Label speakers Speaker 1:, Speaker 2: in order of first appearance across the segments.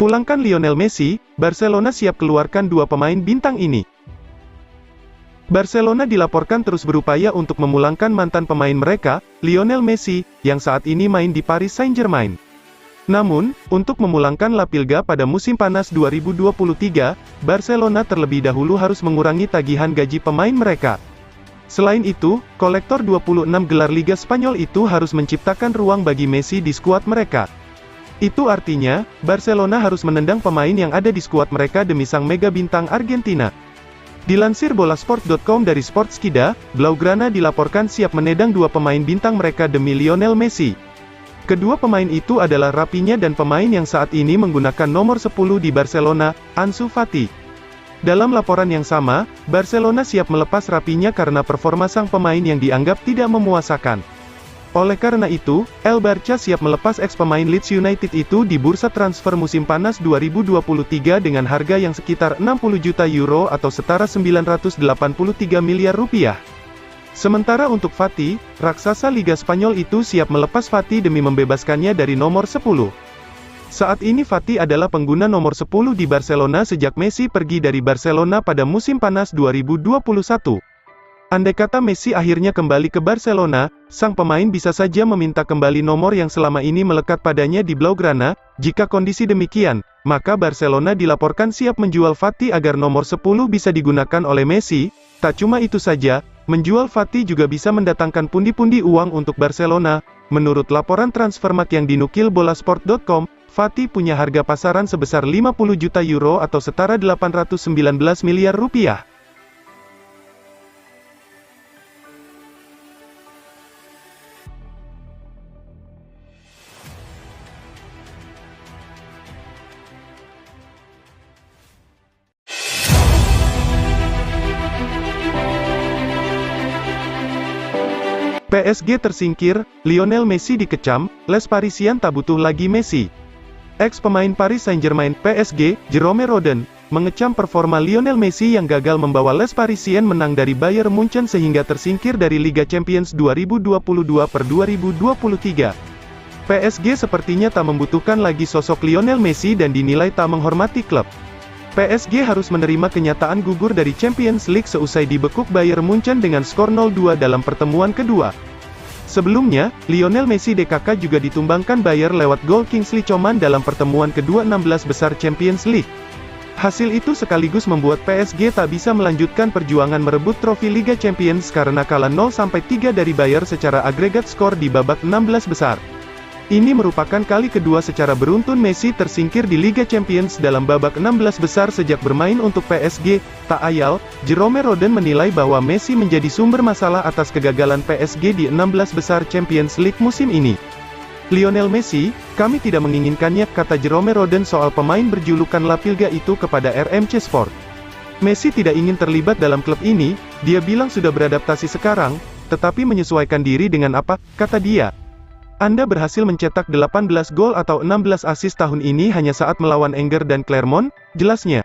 Speaker 1: Pulangkan Lionel Messi, Barcelona siap keluarkan dua pemain bintang ini. Barcelona dilaporkan terus berupaya untuk memulangkan mantan pemain mereka, Lionel Messi, yang saat ini main di Paris Saint-Germain. Namun, untuk memulangkan La Liga pada musim panas 2023, Barcelona terlebih dahulu harus mengurangi tagihan gaji pemain mereka. Selain itu, kolektor 26 gelar Liga Spanyol itu harus menciptakan ruang bagi Messi di skuad mereka. Itu artinya, Barcelona harus menendang pemain yang ada di skuad mereka demi sang mega bintang Argentina. Dilansir bolasport.com dari Sportskida, Blaugrana dilaporkan siap menendang dua pemain bintang mereka demi Lionel Messi. Kedua pemain itu adalah Rafinha dan pemain yang saat ini menggunakan nomor 10 di Barcelona, Ansu Fati. Dalam laporan yang sama, Barcelona siap melepas Rafinha karena performa sang pemain yang dianggap tidak memuaskan. Oleh karena itu, El Barça siap melepas ex-pemain Leeds United itu di bursa transfer musim panas 2023 dengan harga yang sekitar 60 juta euro atau setara 983 miliar rupiah. Sementara untuk Fati, raksasa Liga Spanyol itu siap melepas Fati demi membebaskannya dari nomor 10. Saat ini Fati adalah pengguna nomor 10 di Barcelona sejak Messi pergi dari Barcelona pada musim panas 2021. Andai kata Messi akhirnya kembali ke Barcelona, sang pemain bisa saja meminta kembali nomor yang selama ini melekat padanya di Blaugrana. Jika kondisi demikian, maka Barcelona dilaporkan siap menjual Fati agar nomor 10 bisa digunakan oleh Messi. Tak cuma itu saja, menjual Fati juga bisa mendatangkan pundi-pundi uang untuk Barcelona. Menurut laporan Transfermarkt yang dinukil bolasport.com, Fati punya harga pasaran sebesar 50 juta euro atau setara 819 miliar rupiah. PSG tersingkir, Lionel Messi dikecam, Les Parisiens tak butuh lagi Messi. Ex-pemain Paris Saint-Germain PSG, Jerome Roden, mengecam performa Lionel Messi yang gagal membawa Les Parisiens menang dari Bayern Munchen sehingga tersingkir dari Liga Champions 2022/2023. PSG sepertinya tak membutuhkan lagi sosok Lionel Messi dan dinilai tak menghormati klub. PSG harus menerima kenyataan gugur dari Champions League seusai dibekuk Bayern Munchen dengan skor 0-2 dalam pertemuan kedua. Sebelumnya, Lionel Messi DKK juga ditumbangkan Bayern lewat gol Kingsley Coman dalam pertemuan kedua 16 besar Champions League. Hasil itu sekaligus membuat PSG tak bisa melanjutkan perjuangan merebut trofi Liga Champions karena kalah 0-3 dari Bayern secara agregat skor di babak 16 besar. Ini merupakan kali kedua secara beruntun Messi tersingkir di Liga Champions dalam babak 16 besar sejak bermain untuk PSG. Tak ayal, Jerome Roden menilai bahwa Messi menjadi sumber masalah atas kegagalan PSG di 16 besar Champions League musim ini. Lionel Messi, kami tidak menginginkannya, kata Jerome Roden soal pemain berjulukan La Liga itu kepada RMC Sport. Messi tidak ingin terlibat dalam klub ini, dia bilang sudah beradaptasi sekarang, tetapi menyesuaikan diri dengan apa, kata dia. Anda berhasil mencetak 18 gol atau 16 assist tahun ini hanya saat melawan Angers dan Clermont, jelasnya.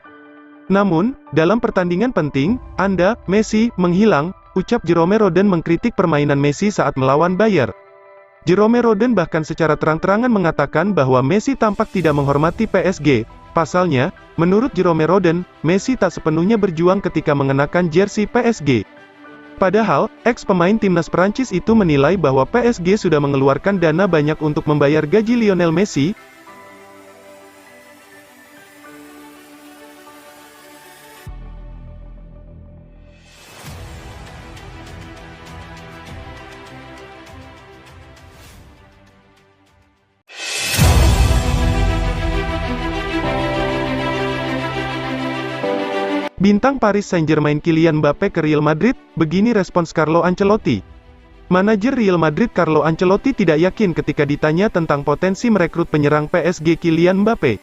Speaker 1: Namun, dalam pertandingan penting, Anda, Messi, menghilang, ucap Jerome Roden mengkritik permainan Messi saat melawan Bayern. Jerome Roden bahkan secara terang-terangan mengatakan bahwa Messi tampak tidak menghormati PSG. Pasalnya, menurut Jerome Roden, Messi tak sepenuhnya berjuang ketika mengenakan jersey PSG. Padahal, ex-pemain timnas Perancis itu menilai bahwa PSG sudah mengeluarkan dana banyak untuk membayar gaji Lionel Messi. Bintang Paris Saint-Germain Kylian Mbappé ke Real Madrid, begini respons Carlo Ancelotti. Manajer Real Madrid Carlo Ancelotti tidak yakin ketika ditanya tentang potensi merekrut penyerang PSG Kylian Mbappé.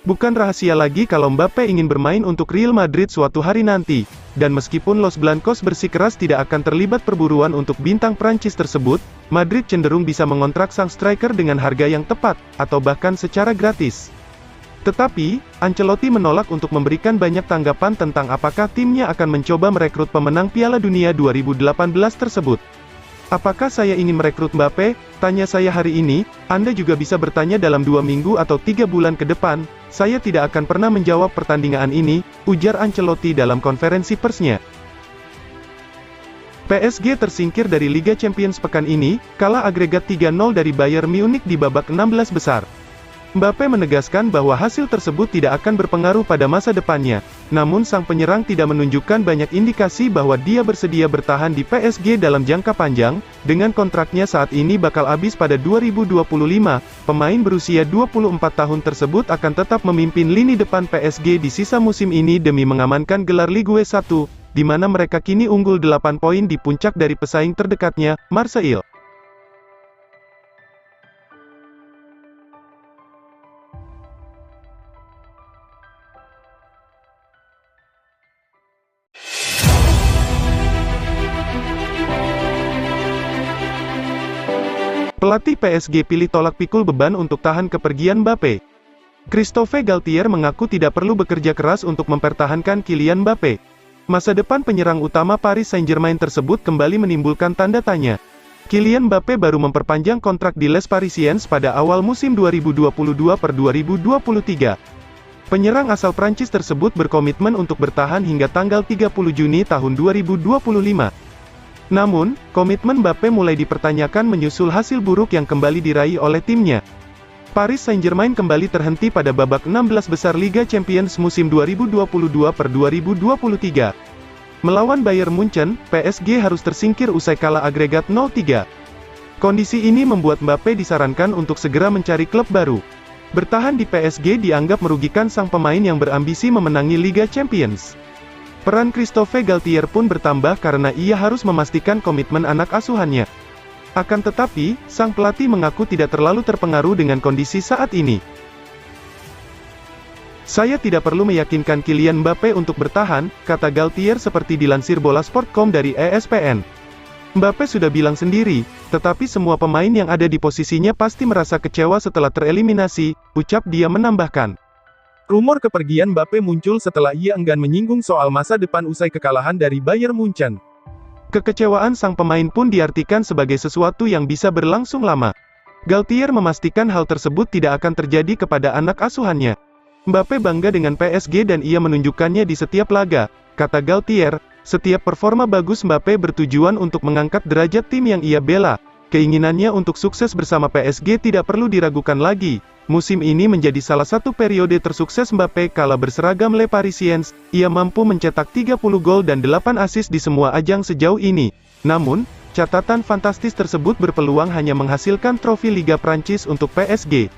Speaker 1: Bukan rahasia lagi kalau Mbappé ingin bermain untuk Real Madrid suatu hari nanti, dan meskipun Los Blancos bersikeras tidak akan terlibat perburuan untuk bintang Prancis tersebut, Madrid cenderung bisa mengontrak sang striker dengan harga yang tepat, atau bahkan secara gratis. Tetapi, Ancelotti menolak untuk memberikan banyak tanggapan tentang apakah timnya akan mencoba merekrut pemenang Piala Dunia 2018 tersebut. Apakah saya ingin merekrut Mbappé? Tanya saya hari ini, Anda juga bisa bertanya dalam 2 minggu atau 3 bulan ke depan, saya tidak akan pernah menjawab pertandingan ini, ujar Ancelotti dalam konferensi persnya. PSG tersingkir dari Liga Champions pekan ini, kalah agregat 3-0 dari Bayern Munich di babak 16 besar. Mbappe menegaskan bahwa hasil tersebut tidak akan berpengaruh pada masa depannya. Namun sang penyerang tidak menunjukkan banyak indikasi bahwa dia bersedia bertahan di PSG dalam jangka panjang. Dengan kontraknya saat ini bakal habis pada 2025, pemain berusia 24 tahun tersebut akan tetap memimpin lini depan PSG di sisa musim ini demi mengamankan gelar Ligue 1, di mana mereka kini unggul 8 poin di puncak dari pesaing terdekatnya, Marseille. Pelatih PSG pilih tolak pikul beban untuk tahan kepergian Mbappe. Christophe Galtier mengaku tidak perlu bekerja keras untuk mempertahankan Kylian Mbappe. Masa depan penyerang utama Paris Saint-Germain tersebut kembali menimbulkan tanda tanya. Kylian Mbappe baru memperpanjang kontrak di Les Parisiens pada awal musim 2022-2023. Penyerang asal Prancis tersebut berkomitmen untuk bertahan hingga tanggal 30 Juni tahun 2025. Namun, komitmen Mbappe mulai dipertanyakan menyusul hasil buruk yang kembali diraih oleh timnya. Paris Saint-Germain kembali terhenti pada babak 16 besar Liga Champions musim 2022-2023. Melawan Bayern Munchen, PSG harus tersingkir usai kalah agregat 0-3. Kondisi ini membuat Mbappe disarankan untuk segera mencari klub baru. Bertahan di PSG dianggap merugikan sang pemain yang berambisi memenangi Liga Champions. Peran Christophe Galtier pun bertambah karena ia harus memastikan komitmen anak asuhannya. Akan tetapi, sang pelatih mengaku tidak terlalu terpengaruh dengan kondisi saat ini. Saya tidak perlu meyakinkan Kylian Mbappe untuk bertahan, kata Galtier seperti dilansir Bolasport.com dari ESPN. Mbappe sudah bilang sendiri, tetapi semua pemain yang ada di posisinya pasti merasa kecewa setelah tereliminasi, ucap dia menambahkan. Rumor kepergian Mbappe muncul setelah ia enggan menyinggung soal masa depan usai kekalahan dari Bayern Munchen. Kekecewaan sang pemain pun diartikan sebagai sesuatu yang bisa berlangsung lama. Galtier memastikan hal tersebut tidak akan terjadi kepada anak asuhannya. Mbappe bangga dengan PSG dan ia menunjukkannya di setiap laga, kata Galtier. Setiap performa bagus Mbappe bertujuan untuk mengangkat derajat tim yang ia bela. Keinginannya untuk sukses bersama PSG tidak perlu diragukan lagi. Musim ini menjadi salah satu periode tersukses Mbappe kala berseragam Les Parisiens. Ia mampu mencetak 30 gol dan 8 assist di semua ajang sejauh ini. Namun, catatan fantastis tersebut berpeluang hanya menghasilkan trofi Liga Prancis untuk PSG.